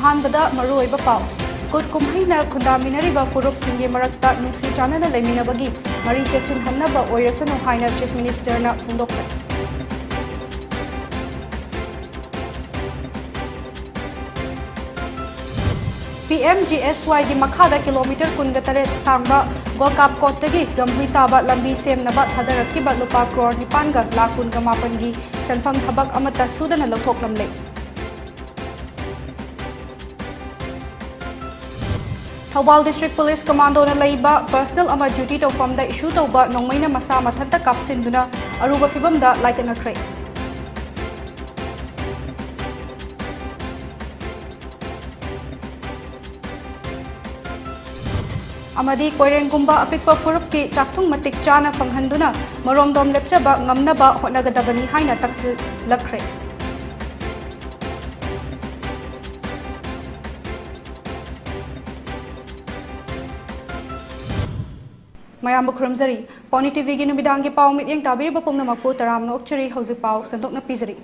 अहानबदा मरुओइबा पाव कुट कुमहैना खुंदामिनरिबा फुरुपसिंगी मरक्ता नुंसी चानना लेमिनबगी मरी चेचिन हन्नबा ओइरसनु हाइना chief मिनिस्टरना फोंदोखरे PMGSY की मखादा किलोमीटर कुनगतरे सांबा गोकाप कोटगी गंभीर ताबा लंबी सेमनबा थादरखिबा लुपा करोड़ 9 लाख कुन मापनगी सेनफम थबक अमता सुदना लौथोकलमले थौबाल डिस्ट्रिक्ट पुलिस कमांडो लैबा पर्सनल अमा ड्यूटी तौफमदा इशू तौबा नोंमैना मसा मथंता कापसिंदुना अरुबा फिबमदा लाइकनखरे अमदी कोइरेंगुंबा अपिकपा फुरुपकी चाकथुंग मतिक चाना फंगहंदुना मरोमदोम लेपचबा ngamnaba hotnagadabani haina taksilakre mayam khurumzari PONYTV gi numidangi paw mityeng tabiriba pumnamaku taramna okchari hauji paw santokna pizari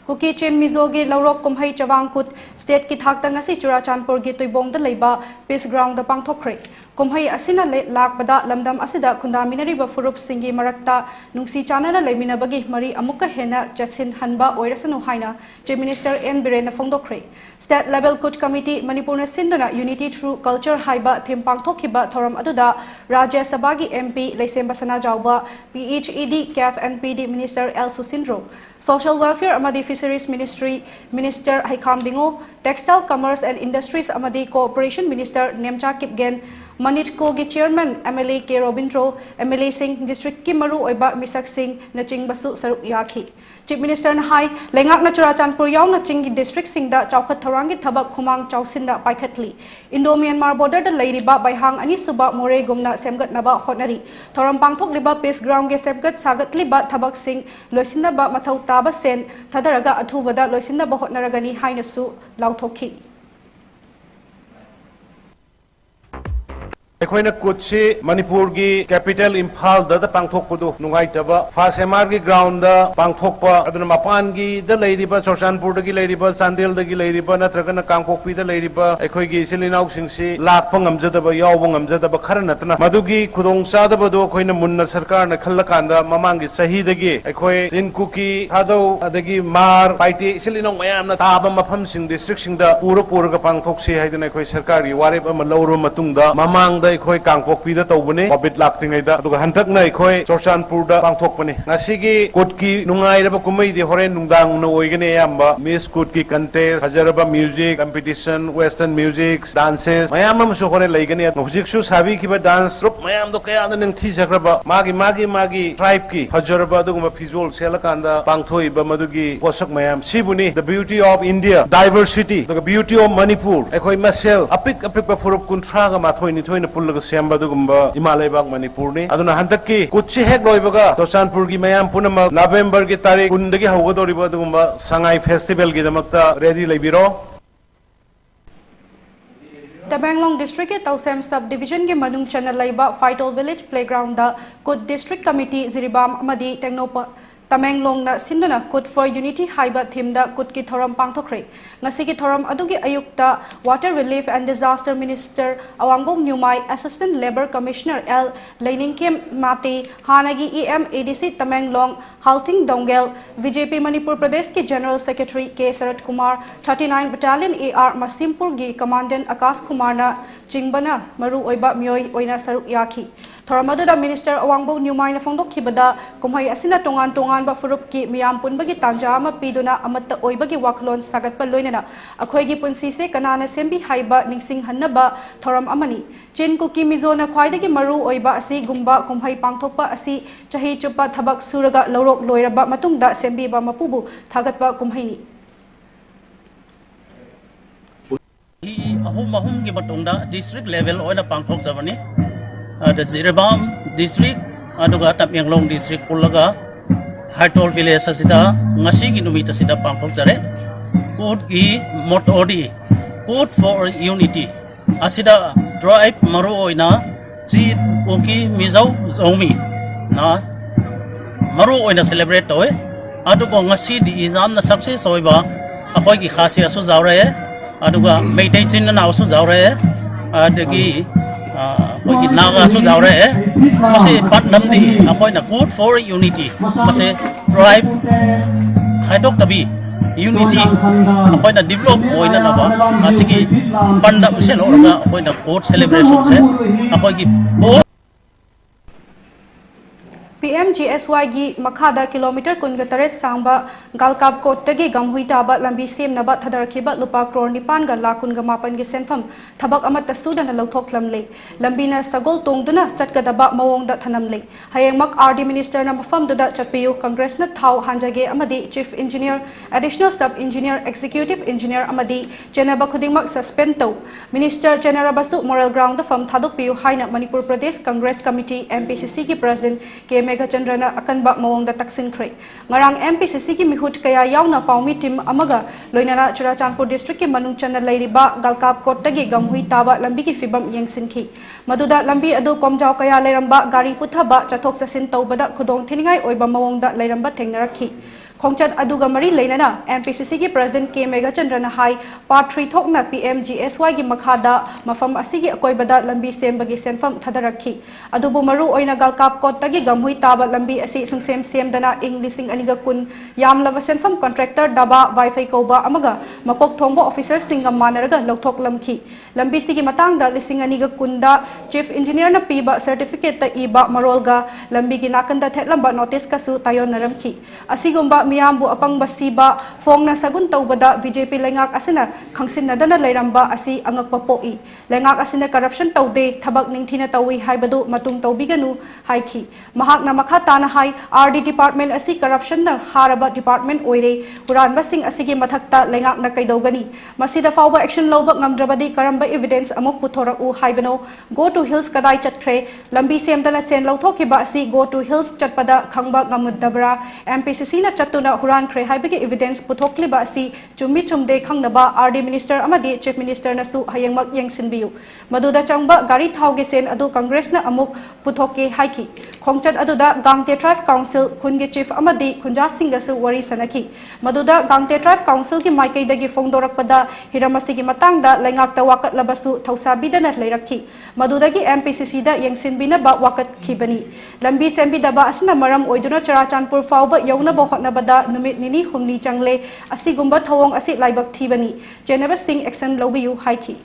Kuki Chen Mizogi Laurok Kumhai Chavangkut State ki thakta ngasi Churachandpur gi Tuibong da leiba Peace Ground da pangthokre Kumhai asina lakbada lamdam asida kundaminariba furup singi marakta nungsi chanana leiminabagi mari amuka hena chatsin hanba oirasanu haina Chief Minister N Biren na phongdokre State Level Kut Committee Manipur na sinduna Unity Through Culture haiba thim pangthokhiba thoram aduda Rajya Sabha gi MP Leisemba Sana Jauba PHED CAF NPD Minister L Susindro Social Welfare amadi Fisheries Ministry Minister Haikam Dingo Textile Commerce and Industries amadi Cooperation Minister Nemcha Kipgen Manitko gi Chairman MLA K Robintro MLA Singh District ki maru oiba Misak Singh na ching basu saruk yaki Chief Minister na hai lengak na Churachandpur yaw na ching district singda chawkhat thorangi thabak khumang chawsinda paikhatli Indo Myanmar border da leiriba baihang ani suba more gumna semgat naba hotnari thoram pangthok liba Peace Ground ge semgat sagat liba thabak sing loisinda ba mathau taba sen thadaraga athubada loisinda ba hotnaragani haina su lauthokhi अखोइना कुछ मणिपुर की capital Imphal the पांगथोकपदु नुंगाइतबा फास MR की ground the पांगथोकपा अदना मपान की the लैरिबा चौरचानपुर the key लैरिबा Chandel the key लैरिबा नत्रगना कांगकोकपी the लैरिबा अखोइ की सिलिनाउ सिंगसी Lakhpa ngamjadaba यावबो ngamjadaba खर नतना मदुगी खुदोंग चादबदो अखोइना मुन्ना सरकार न खल्लकांदा ममांगी सही दगी अखोइ जिनकुकी हादौ अदगी मार पाइटी सिलिनाउ मयामना ताबा मफम सिंग डिस्ट्रिक्ट सिंग द पूरा पांगथोकसी हाइदना अखोइ सरकार की वारेब अमा लौरो मतुंगदा ममांग अखोइ कांगकोकपी द तौबने कोविड लाक्तिङैदा अदुगा हंतकना अखोइ चौरचानपुर द पांगथोकपने ngasiगी कोटकी नुंगाइरबा कुमैदि होरेन नुंगदांग न ओइगने यामबा मिस कोटकी कंटेस्ट हजरबा music competition western music dances मयाम अमसु होरे लैगने हुजिकसु साबी किबा डांस ग्रुप मयाम दो कयादा नंग थिजग्रबा मागी ट्राइब की हजरबा अदुगुमा फिजुअल सेलकांदा पांगथोइबा मदुगी पोसक मयाम सिबुनी the beauty of India diversity the beauty of Manipur अखोइ मसेल अपिक फुरुप कुंथ्रागा माथोइनि थोइना पुल्लगा सेम्बा दुगुम्बा इमालयबाग मणिपुर ने अदुना हंतकी कुछि हेक लोइबगा चौरचानपुर की मयाम पुनम नवंबर की तारीख 9 दगी हौगदोरिबा दुगुम्बा संगाई फेस्टिवल की दमकता रेडी लेबिरो Tamenglong District के तौसेम सब डिवीजन के मनुंग चना लैबा फाइटोल विलेज प्लेग्राउंड दा कुद डिस्ट्रिक्ट कमिटी जिरिबाम अमदी टेक्नोपा Tamenglong na sinduna Kut for Unity haiba theme da Kut ki thoram pangthokre ngasi ki thoram adugi ayukta Water Relief and Disaster Minister Awangbo Nyumai Assistant Labor Commissioner L Lainingkim Mate Hanagi EM ADC Tamenglong Halting Dongel VJP Manipur Pradesh ki General Secretary K Sarat Kumar 39 Battalion AR Masimpur gi Commandant Akas Kumar na Chingbana Maru oiba myoi oina saruk yaki Thoramadu Minister Awangbo Nyumai na phongdokhibada kumhai asina tongan ba furup ki miyam punbagi tanja ama piduna amatta oibagi waklon sagatpa loinana akhoigi punsi se kanana sembi haiba ningsing hannaba thoram amani chen ku ki mizona khwaidagi maru oiba asi gumba kumhai pangthokpa asi chahi chupa thabak suraga lorok loiraba matungda sembi ba mapubu thagatpa kumhaini ahum gi matungda district level oina pangthok jabani the Ziribam district aduga Tamenglong district pulaga Hatol village asida ngasi gi numita sida pangthok jare code gi motodi code for unity asida drive maru oina ji oki mizau zomi na maru oina celebrate toy adugo ngasi di exam na success oiba akoi gi khasi asu jawre aduga meitei chin na naw su jaure adagi khoi naga su jaure mase patnam di akhoi na good for unity mase tribe khaidok tabi unity akhoi na develop oina na ba asigi pandam se lo ga akhoi na court celebration se akhoi gi PMGSY gi makhada kilometer kunga taret sangba galkap kot tagi gamhui taba lambi sem naba thadar khiba lupa crore nipan ga lakun ga mapan gi senfam thabak amata sudana lauthok lamle lambi na sagol tongduna chatkadaba mawong da thanam le hayeng mak RD minister na mafam duda chatpiyu congress na thau hanjage amadi chief engineer additional sub engineer executive engineer amadi chenaba khudingmak suspend tau minister chenara basu moral ground da fam thaduk piyu haina manipur pradesh congress committee MPCC ki president ke Mega Chandrana akanba mawong da taksin kre ngarang MPCC ki mihut kaya yauna paumi team amaga loinana Churachandpur district ki manung chana lairiba galkap kot tagi gamhui taba lambi ki fibam yengsinki maduda lambi adu komjau kaya lairamba gari puthaba chathok sasin tawbada khudong thiningai oiba mawong da lairamba thengnarakhi khongchat aduga mari leinana MPCC ki president K Mega Chandrana hai part 3 thokna PMGSY gi makhada mafam asigi akoibada lambi sembagi senfam thadarakhi adubu maru oina galkap kot tagi gamhui taba lambi asi sungsem semdana lising aniga kun yamlava senfam contractor daba wifi koba amaga makok thongbo officers singam manaraga lokthok lamki lambi sigi matangda lising aniga kunda chief engineer na piba certificate ta iba marolga lambi gi nakanda thelamba notice kasu tayon naramki asigumba miyambu apang basiba fong na sagun tawbada BJP lengak asina khangsin nadana lairamba asi angak papoi lengak asina corruption tawde thabak ningthina tawi haibadu matung tawbiganu haiki mahak na makhata na hai RD department asi corruption na haraba department oire huran basing asigi mathakta lengak na kaidogani masida fawba action lobak ngamdrabadi karamba evidence amok puthora u haibano go to hills kadai chatkre lambi semdana sen lawthokiba asi go to hills chatpada khangba ngamudabra MPCC na chatu na huran kre haibagi evidence puthokliba asi chummi chumde khangnaba RD minister amadi chief minister na su hayengmak yengsinbiu maduda changba gari thauge sen adu congress na amuk puthoke haiki khongchat aduda gangte tribe council khunge chief amadi khunja singa su wari sanaki maduda gangte tribe council ki maikai dagi fongdorakpada hiramasi gi matangda lengak tawakat labasu thausabidana leirakhi madudagi MPCC da yengsinbina ba wakat khibani lambi sembi daba asna maram oiduna Churachandpur fawba yauna bo hotnabada numit nini humni changle asigumba thawong asi laibak thibani Jennifer Singh action lobiyu haiki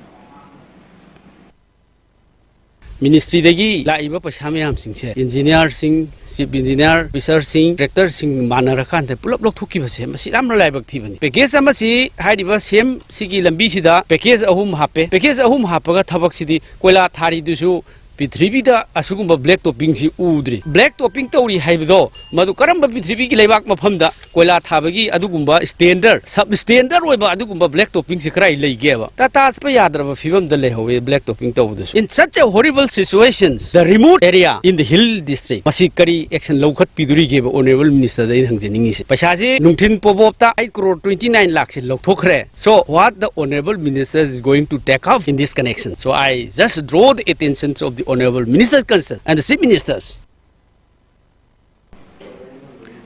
Ministry dagi laiba paisa mayam singse engineer sing chief engineer officer sing director sing manarakan te pulap lok thuki base masi ramra laibak thibani package amasi haidiba sem sigi lambi sida package ahum hapaga thabak sidi koila thari dusu Pitribida asugumba black topping si udri black topping tawri haibdo madu karamba Pitribi gi leibak mafamda koila thabagi adugumba standard sub standard oiba adugumba black topping si krai leigeba tata aspa yadraba fibam da lehowe black topping tawdu in such a horrible situations the remote area in the hill district masi kari action lawkhat piduri geba honorable minister da hangjeningi se paisa se nungthin pobopta 8 crore 29 lakh se lokthokre so what the honorable minister is going to take off in this connection so I just draw the attention of the honorable ministers concerned and the chief ministers.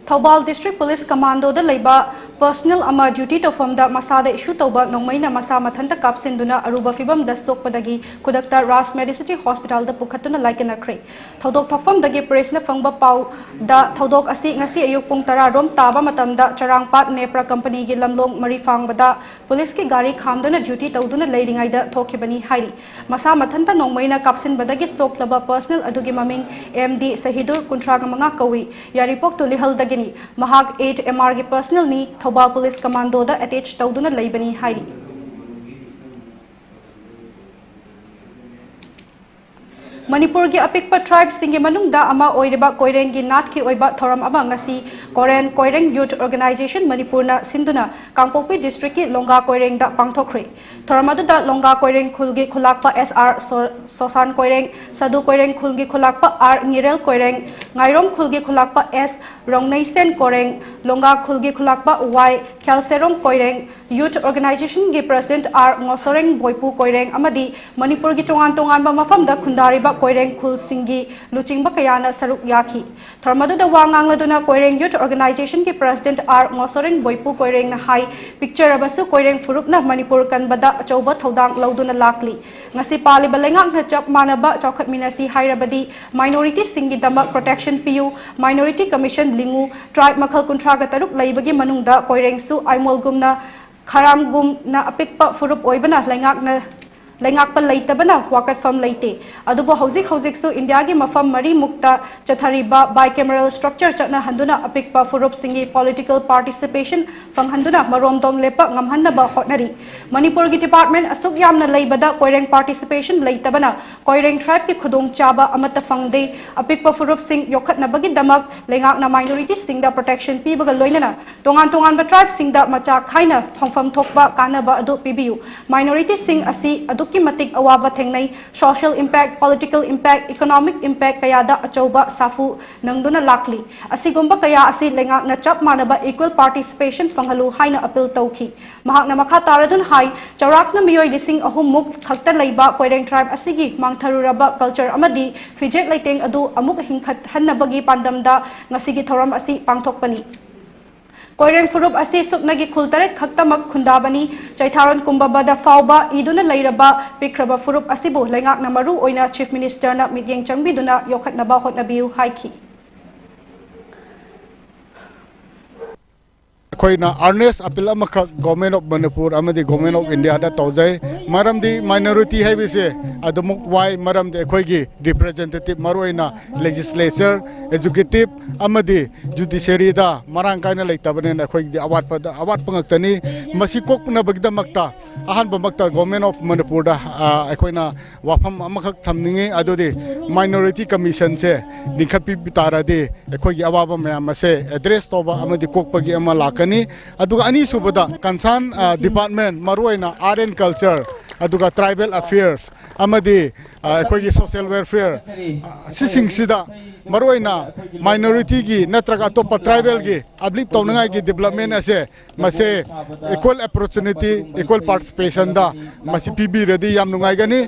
Thobal District Police Commando da leiba personal ama duty to form da masada issue toba nongmaina masa mathanta kapsinduna aruba fibam da sokpadagi kudakta Ras Medicity Hospital da pukhatuna laikena kre thodok thofam dagi press na fangba pau da thodok asi ngasi ayuk pung tara rom taba matam da charangpat nepra company gi lamlong mari fangbada police ki gari khamduna duty tawduna leiringai da thokibani hairi masa mathanta nongmaina kapsinbadagi soklaba personal adugi maming MD Sahidur Kuntraga manga kawi ya report to lihal dagi Mahak 8 MR gi personal ni Thobal Police Commando da attach tawduna leibani hairi Manipur gi apikpa tribes singi manungda ama oiriba koireng gi nat ki oiba thoram ama ngasi koireng youth organization Manipur na sinduna Kangpokpi district ki longa koireng da pangthokre thoramadu da longa koireng khulgi khulakpa SR Sosan koireng Sadu koireng khulgi khulakpa R Ngirel koireng Ngairom khulgi khulakpa S Rongnaisen koireng longa khulgi khulakpa Y Khalserong koireng Youth Organization gi President R Ngosoreng Boipu Koireng amadi Manipur gi tongan ba mafam da khundari ba Koireng khul singi luching ba kayana saruk yaki tharmadu da wangang laduna Koireng Youth Organization gi President R Ngosoreng Boipu Koireng na hai picture abasu Koireng furup na Manipur kan bada achauba thodang lauduna lakli ngasi pali balengak na chap manaba chokhat minasi hairabadi minority singi dama protection PU Minority Commission lingu tribe makhal kuntra ga taruk laibagi manungda Koireng su aimol gumna Kharam gum na apikpa furup oibana lengak pa leitabana wakat fam leite adubo hauzik su India gi mafam mari mukta chathariba bicameral structure chana handuna apikpa furup singi political participation fang handuna marom dom lepa ngamhanna ba hotnari Manipur gi department asuk yamna leibada Koireng participation leitabana Koireng tribe ki khudong chaba amata fangde apikpa furup sing yokhat na bagi damak lengak na minority sing da protection pi baga loinana tongan ba tribe sing da macha khaina thongfam thokba kana ba adu pibiu minority sing asi adu ki matik awawa thengnai social impact political impact economic impact kaya da achauba safu nangduna lakli asigumba kaya asi lengak na chap manaba equal participation fanghalu haina appeal tauki mahakna makha taradun hai chawrak na miyoi lising ahum muk khakta leiba Koireng tribe asigi mangtharuraba culture amadi fijek leiteng adu amuk hingkhat hannabagi pandamda ngasigi thoram asi pangthokpani Koireng furup asi supnagi khultaret khaktamak khundabani chaitharon kumbabada fauba iduna leiraba pikraba furup asibu lengak na maru oina chief minister na midyeng changbiduna yokhatnaba hotnabiu haiki Koina earnest appeal amaka government of Manipur amadi government of India da tawjai maramdi minority hai bise adumuk wai maramdi khoigi representative maroina legislature executive amadi judiciary da marang kaina leitabane na khoigi awat pangaktani masi kokna bagda makta ahan bamakta government of Manipur da khoina wafam amakak thamningi adodi minority commission se nikhapi bitarade khoigi awaba mayam ase address toba amadi kokpagi ama lakani aduga ani subada concern department maruina art and culture aduga tribal affairs amadi khoigi social welfare sising sida maruina minority gi natraga topa tribal gi ablik tonangai gi development ase mase equal opportunity equal participation da masi pb ready yam nungai gani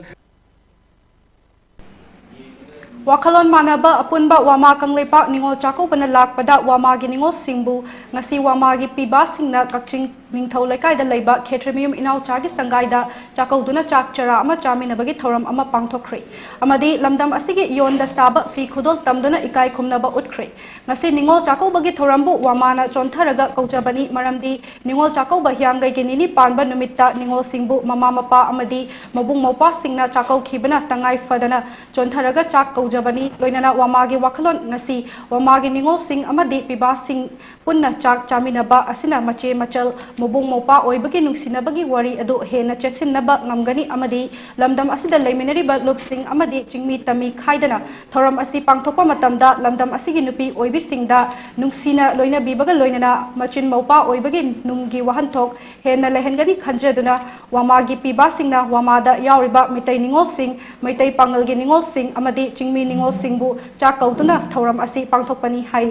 Wakalon manaba apunba wama kanglepa ningol chako bana lakpada wama gi ningol singbu ngasi wama gi piba singna kakching ningthau lekai da leiba khetremium inau chagi sangai da chako duna chak chara ama chamina bagi thoram ama pangthokre amadi lamdam asigi yon da saba fi khudol tamduna ikai khumna ba utkre ngasi ningol chako bagi thorambu wama na chontharaga kaujabani maramdi ningol chako ba hyangai gi nini panba numitta ningol singbu mama mapa amadi mabung mopa singna chako khibana tangai fadana chontharaga chak jabani loinana wamagi wakalon ngasi wamagi ningol sing amadi piba sing punna chak chamina ba asina mache machal mubung mopa oibagi nungsina bagi wari adu hena chetsinna ba ngamgani amadi lamdam asida leiminari ba lop sing amadi chingmi tami khaidana thoram asi pangthokpa matamda lamdam asigi nupi oibi singda nungsina loina bibaga loinana machin mopa oibagi nunggi wahanthok hena lehengani khanjaduna wamagi piba singna wamada yauriba mitai ningol sing mitai pangalgi ningol sing amadi chingmi ningol singbu chakautuna thoram asi pangthokpani hai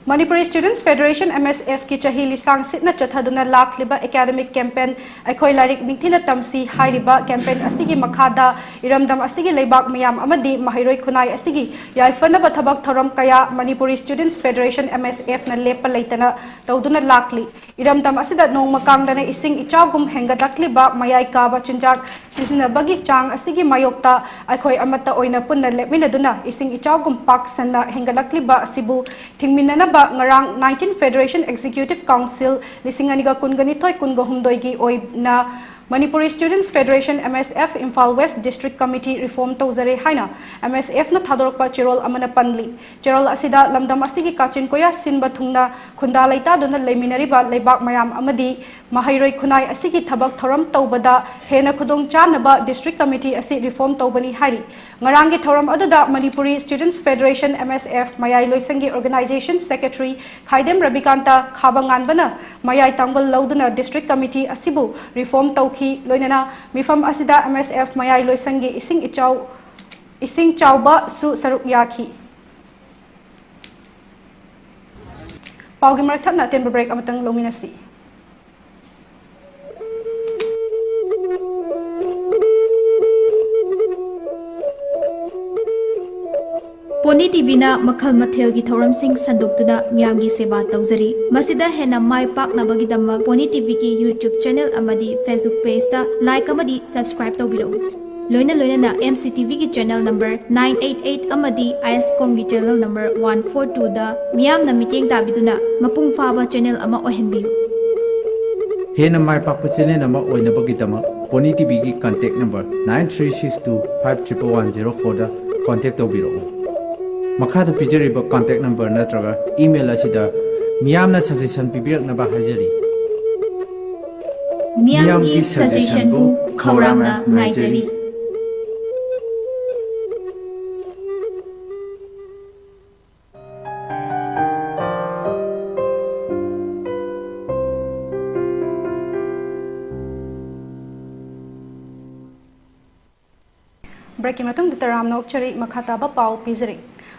Manipuri Students Federation MSF ki chahi lisang sitna chathaduna lakliba academic campaign akhoi larik ningthina tamsi hairiba campaign asigi makhada iramdam asigi leibak mayam amadi mahiroi khunai asigi yaifana ba thabak thoram kaya Manipuri Students Federation MSF na lepa leitana tawduna lakli iramdam asida nongma kangdana ising ichagum hengadakliba mayai ka ba chinjak sisina bagi chang asigi mayokta akhoi amata oina punna lepmina duna ising ichagum pak sanna hengadakliba asibu thingminana ngarang 19 Federation Executive Council lisinganiga kunganitoy kungahumdoy gi oy na Manipuri Students Federation MSF Imphal West District Committee Reform Tawzare haina MSF na thadorpa chirol amana panli chirol asida lamdam asigi kachin koya sinba thungna khunda laita dona leiminari ba leibak mayam amadi mahairoi khunai asigi thabak thoram tawbada hena khudong chanaba District Committee asi reform tawbani hairi ngarangi thoram aduda Manipuri Students Federation MSF mayai loisangi Organization Secretary Khaidem Rabikanta khabangan bana mayai tangbal lauduna District Committee asibu reform taw loinana mifam asida MSF mayai loisangi ising chauba su saruk yaki Paugi Martha na temper break amatang luminasi. PONYTV na makhal mathel gi thoram sing sanduk tuna miyam gi seba tawjari masida hena mai pak na bagi damak PONYTV ki YouTube channel amadi Facebook page ta like amadi subscribe tawbiro loina na MCTV ki channel number 988 amadi ISCOM ki channel number 142 da miyam na meeting tabiduna mapung faba channel ama ohenbiu hena mai pak channel ama oina bagi damak PONYTV ki contact number 9362511104 da contact tawbiro Makada pijariba contact number natraga email asida miyamna suggestion pibirak na ba hajari miyam gi suggestion bu khawrangna ngaijari Breaking matung ditaram nok chari makata ba pau pizari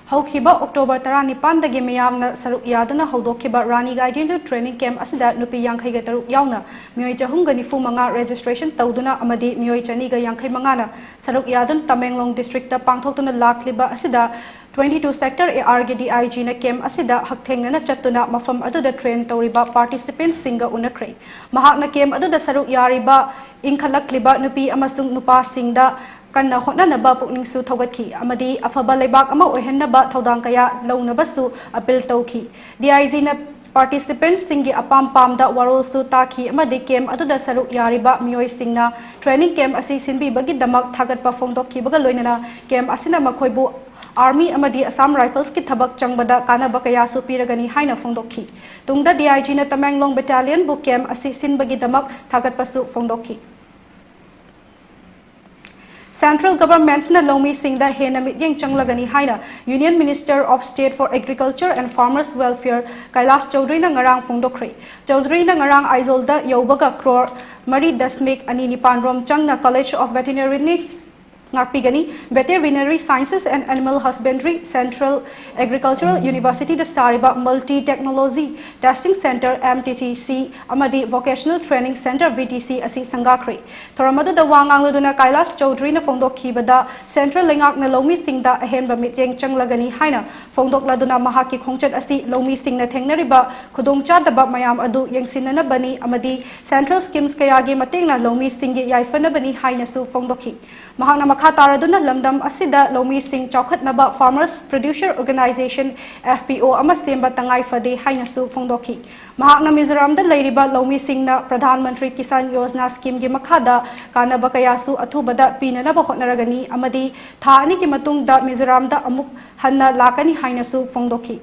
Haukiba October 19 dagi miyamna saruk yaduna haudokiba Rani Guiding Training Camp asida nupi yankai ga taruk yauna miyoi jahum ga nifu manga registration tawduna amadi miyoi chani ga yankai manga na saruk yadun Tamenglong district ta pangthokuna lakliba asida 22 sector AR ge DIG na camp asida hakthenga na chatuna mafam aduda train tawriba participants singa unakre mahak na camp aduda saruk yariba ingkhalakliba nupi amasung nupa singda kanna hotna na ba pukning su thogatki amadi afaba leibak ama ohenna ba thodang kaya launa basu appeal tawki DIG na participants singi apam pam da warol su taki amadi camp aduda saruk yariba miyoi singna training camp asi sinbi bagi damak thagat pa phongdokki baga loinana camp asina makhoibu Army amadi Assam Rifles ki thabak changbada kana bakaya su piragani haina phongdokki tungda DIG na Tamenglong battalion bu camp asi sinbagi damak thagat pasu phongdokki Central Government na lomi singda hena mityeng changlagani haina Union Minister of State for Agriculture and Farmers Welfare Kailash Chaudhary na ngarang phongdokre Chaudhary na ngarang aizolda yobaga crore Mari Dasmik ani nipanrom changna College of Veterinary Sciences and Animal Husbandry Central Agricultural University the Sariba Multi Technology Testing Center MTTC amadi Vocational Training Center VTC asi sangakre thoramadu da wangangluduna Kailash Chaudhary na phongdok khibada Central Lengak na lomi singda ahenba mityeng changlagani haina phongdok laduna mahaki khongchat asi lomi singna thengnariba khudongcha daba mayam adu yengsinna bani amadi Central Schemes kayagi matengna lomi singi yaifana bani haina su phongdokhi mahakna Khataraduna lamdam asida lomi sing chaukat naba Farmers Producer Organization FPO ama semba tangai fade haina su phongdokhi mahakna Mizoram da leiriba lomi sing na Pradhan Mantri Kisan Yojana scheme gi makhada kana bakaya su athubada pina na bahotnaragani amadi tha ani ki matung da Mizoram da amuk hanna lakani haina su phongdokhi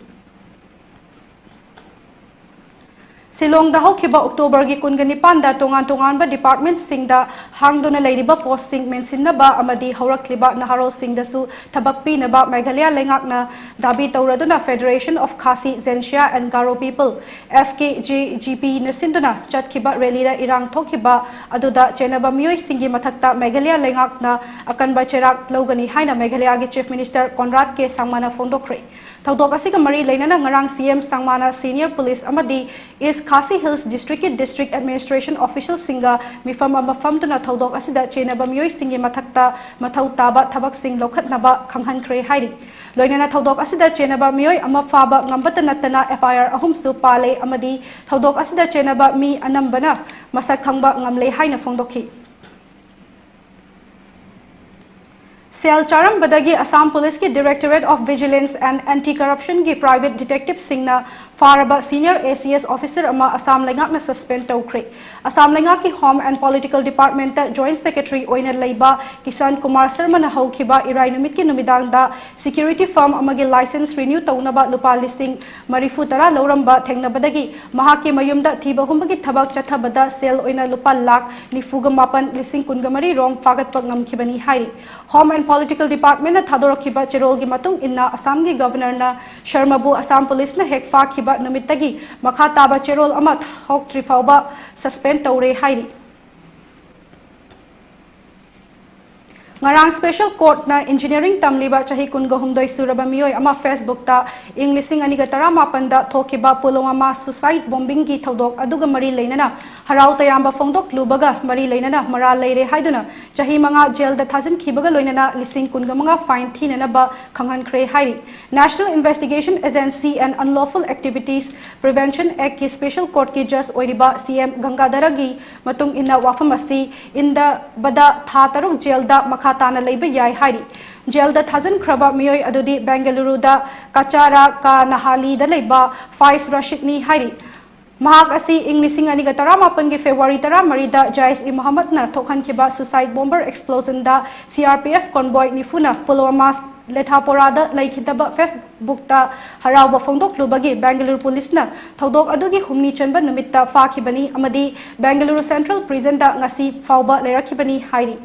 Silong da hokiba October gi kungani panda tongan ba department singda hangduna leiriba posting mensinna ba amadi haurakliba naharo singda su thabakpi na ba Meghalaya lengak na dabi tawraduna Federation of Khasi Zentia and Garo People FKJGP nasinduna chatkhiba rally da irang thokiba aduda chenaba miyoi singi mathakta Meghalaya lengak na akanba cherak logani haina Meghalaya gi Chief Minister Conrad K Sangmana phongdokre thodok asiga mari leinana ngarang CM Sangmana Senior Police amadi is Khasi Hills District Administration Official Singa mifam amafam tuna thodok asida chenaba miyoi singi mathakta mathau taba thabak sing lokhat naba khanghan kre hairi loinana thodok asida chenaba miyoi amafaba ngambata natana FIR ahum su pale amadi thodok asida chenaba mi anambana masak khangba ngamle haina phongdokhi Sel Charam Badagi Assam Police ki Directorate of Vigilance and Anti-Corruption ki Private Detective Singna Faraba Senior ACS Officer ama Assam Lengak na suspend tawkre Assam Lengak ki Home and Political Department ta Joint Secretary oina leiba Kisan Kumar Sharma na haukiba irai numit ki numidang da security firm amagi license renew tawnaba lupa listing marifu tara lauramba thengnabadagi mahaki mayumda thiba humbagi thabak chathabada sel oina lupa lakh nifuga mapan listing kungamari rong fagat pangam khibani hairi Home and Political Department na thadorokhiba cherol gi matung inna Assam gi Governor na Sharma bu Assam Police na hekfa khiba numitagi makha taba cherol ama hok trifauba suspend tawre hairi ngarang special court na engineering tamliba chahi kun gahumdoi suraba miyoi ama Facebook ta Englishing ani ga tara mapan da thokiba Pulwama suicide bombing gi thodok aduga mari leinana harau tayamba fongdok lubaga mari leinana mara leire haiduna chahi manga jail da thazin khibaga loinana lising kun ga manga fine thinana ba khangan khre hairi National Investigation Agency and Unlawful Activities Prevention Act ki special court ki judge oiriba CM Gangadharagi matung inna wafamasi inda bada tha taruk jail da makhatana leiba yai hairi jail da thazin khraba miyoi adudi Bengaluru da Kachara ka Nahali da leiba Faiz Rashidni hairi Mahak asi Englishing ani ga taramapan gi February mari da Jais E Muhammad na thokhan kiba suicide bomber explosion da CRPF convoy ni funa Pulwama Lethapora da laikhitaba Facebook ta harawa fongdok lubagi Bengaluru police na thodok adugi humni chanba numitta fakhibani amadi Bengaluru Central Prison da ngasi fauba lerakhibani hairi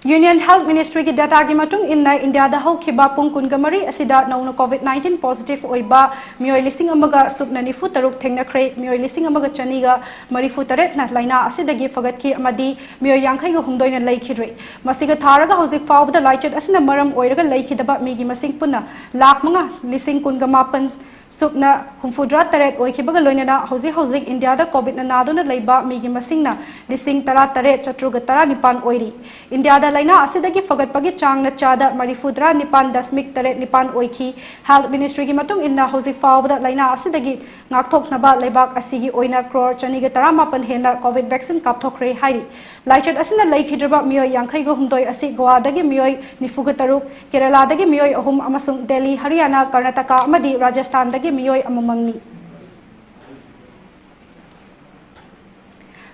Union Health Ministry ki data gi matung inna India da hokhiba pungkun gamari asida nauna COVID-19 positive oiba mioi lising amaga subna nifu taruk thengna khre mioi lising amaga chaniga marifu taret na laina asida gi fagat ki amadi mioi yankhai ga humdoina laikhidre masiga tharaga hojik fawbda laichet asina maram oiraga laikhidaba migi masing punna lakh manga lising kun ga mapan subna humfudra taret oikhibaga loinana hojik India da COVID na naduna leiba migi masingna lising tara taret chatruga tara nipan oiri India da laina asidagi fagat pagi chang na chada marifudra nipan dasmik taret nipan oikhi Health Ministry gi matung inna hojik fawbda laina asidagi ngakthok naba leibak asigi oina crore chaniga tara mapan hena COVID vaccine kapthokre hairi laichet asina laikhidraba mioi yankhai go humdoi asi Goa dagi mioi nifuga taruk Kerala dagi mioi ahum amasung Delhi Haryana Karnataka amadi Rajasthan dagi miyoi amamangni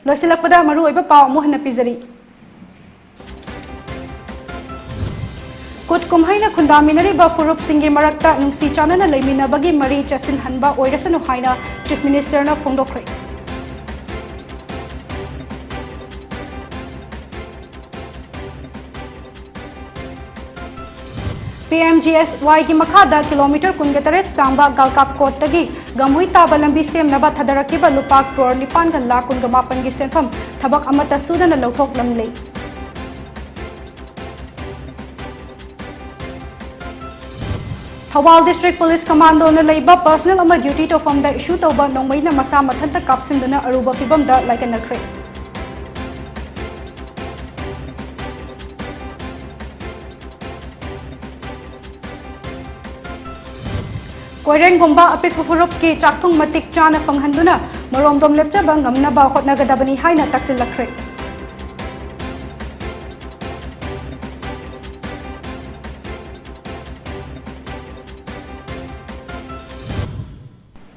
loisilakpada maru oiba paw amu hana pizari kut kumhaina khundaminari ba furup singi marakta nungsi chanana leimina bagi mari chatsin hanba oirasanu haina Chief Minister na phongdokre PMGSY की मखादा kilometre कुनगतरेट Samba गालकाप coat तगी गमुई ताबा लंबी same नबा थदरकीबा लुपाक क्रोर निपान ग लाख कुनग मापन की सेंफम थबक अमता सुदन लौथोक लमले थवाल डिस्ट्रिक्ट पुलिस कमांडो न लेबा पर्सनल अमा ड्यूटी तो फॉर्म द इशू तोबा नोंगमैना मसा मथंत कापसिंदुना अरुबा फिबम द लाइकनखरे कोइरेंग गुम्बा अपिक फुरुप की चाकथुंग मतिक चाना फंगहंदुना मरोमदोम लेपचबा ngamnaba hotnagadabani haina taksilakre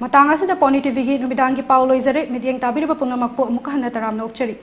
matang asida PONYTV gi numidang gi paulo izare midyang tabiriba pungnamakpo amuka hana taramna okchari